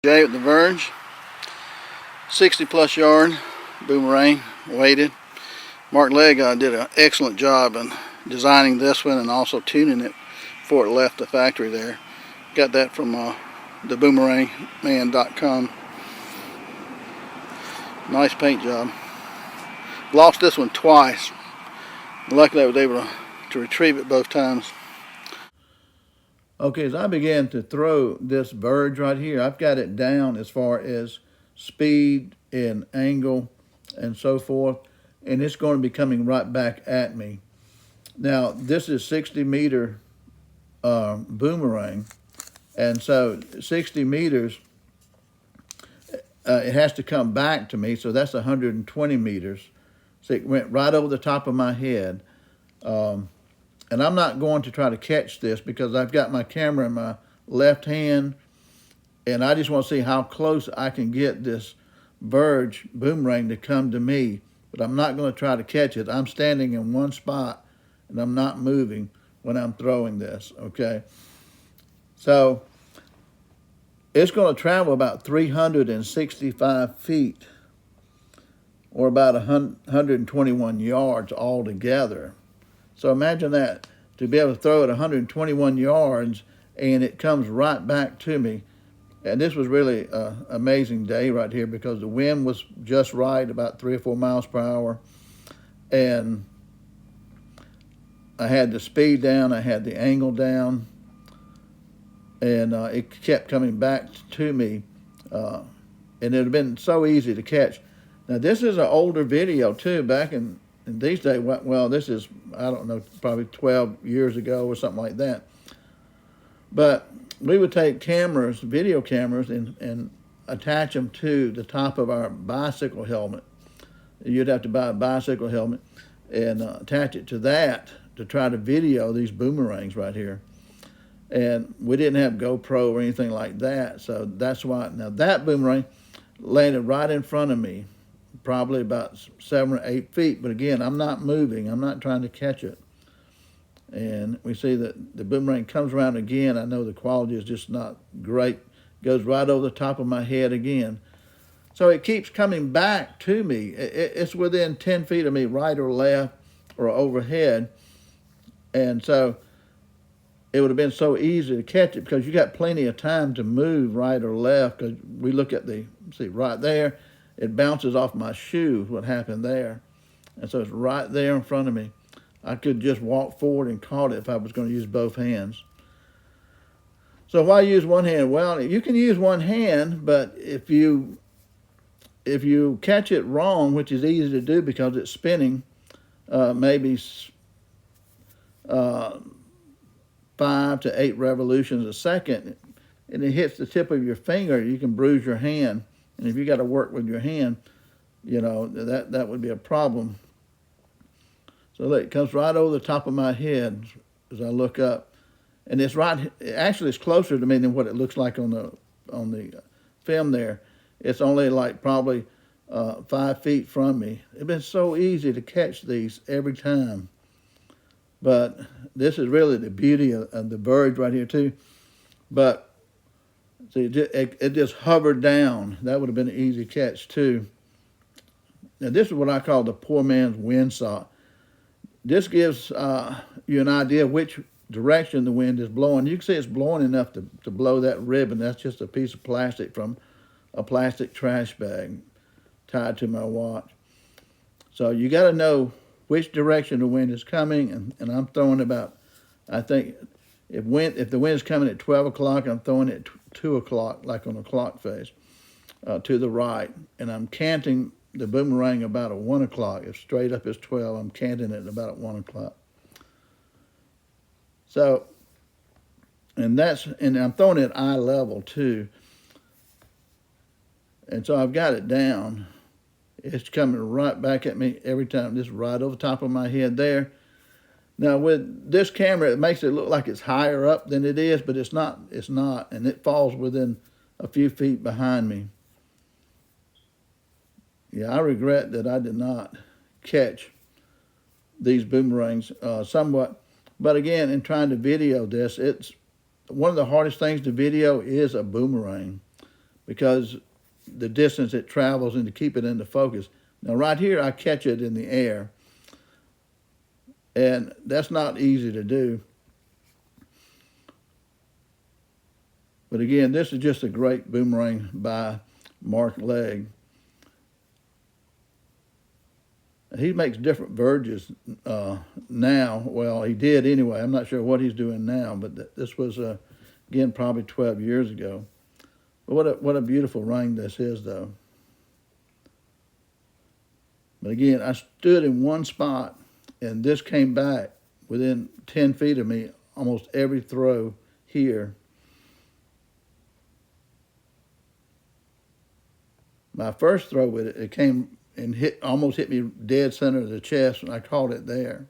Jay with the Verge, 60 plus yard boomerang, weighted. Mark Legg did an excellent job in designing this one and also tuning it before it left the factory there. Got that from the boomerangman.com. Nice paint job. Lost this one twice. Luckily I was able to retrieve it both times. Okay, as I began to throw this Verge right here, I've got it down as far as speed and angle and so forth, and it's going to be coming right back at me. Now, this is 60-meter boomerang, and so 60 meters, it has to come back to me, so that's 120 meters. So it went right over the top of my head. And I'm not going to try to catch this because I've got my camera in my left hand, and I just want to see how close I can get this Verge boomerang to come to me. But I'm not going to try to catch it. I'm standing in one spot, and I'm not moving when I'm throwing this, okay? So it's going to travel about 365 feet, or about 121 yards altogether. So imagine that, to be able to throw it 121 yards and it comes right back to me. And this was really an amazing day right here because the wind was just right, about 3 or 4 miles per hour. And I had the speed down, I had the angle down, and it kept coming back to me. And it had been so easy to catch. Now this is an older video too, back in these days, well, this is, I don't know, probably 12 years ago or something like that. But we would take cameras, video cameras, and attach them to the top of our bicycle helmet. You'd have to buy a bicycle helmet and attach it to that to try to video these boomerangs right here. And we didn't have GoPro or anything like that, so that's why. Now that boomerang landed right in front of me, probably about 7 or 8 feet, but again, I'm not moving. I'm not trying to catch it. And we see that the boomerang comes around again. I know the quality is just not great. Goes right over the top of my head again. So it keeps coming back to me. It's within 10 feet of me, right or left or overhead. And so it would have been so easy to catch it because you got plenty of time to move right or left. Because we look at see right there, it bounces off my shoe, what happened there. And so it's right there in front of me. I could just walk forward and caught it if I was going to use both hands. So why use one hand? Well, you can use one hand, but if you catch it wrong, which is easy to do because it's spinning, maybe 5 to 8 revolutions a second, and it hits the tip of your finger, you can bruise your hand. And if you got to work with your hand, you know, that would be a problem. So look, it comes right over the top of my head as I look up. And it's right, actually it's closer to me than what it looks like on the film there. It's only like probably 5 feet from me. It's been so easy to catch these every time. But this is really the beauty of the Verge right here too. But see, it just hovered down. That would have been an easy catch too. Now this is what I call the poor man's windsock. This gives you an idea of which direction the wind is blowing. You can see it's blowing enough to blow that ribbon. That's just a piece of plastic from a plastic trash bag tied to my watch. So you got to know which direction the wind is coming, and I'm throwing about, I think, if the wind is coming at 12 o'clock, I'm throwing it at 2 o'clock, like on a clock face, to the right. And I'm canting the boomerang about at 1 o'clock. If straight up is 12, I'm canting it about at 1 o'clock. So, and I'm throwing it at eye level too. And so I've got it down. It's coming right back at me every time. Just right over the top of my head there. Now with this camera, it makes it look like it's higher up than it is, but it's not. It's not, and it falls within a few feet behind me. Yeah, I regret that I did not catch these boomerangs somewhat. But again, in trying to video this, it's one of the hardest things to video is a boomerang because the distance it travels and to keep it into focus. Now right here, I catch it in the air, and that's not easy to do. But again, this is just a great boomerang by Mark Legg. He makes different Verges now. Well, he did anyway. I'm not sure what he's doing now, but this was, again, probably 12 years ago. But what a beautiful ring this is, though. But again, I stood in one spot, and this came back within 10 feet of me almost every throw here. My first throw with it, it came and almost hit me dead center of the chest, and I caught it there.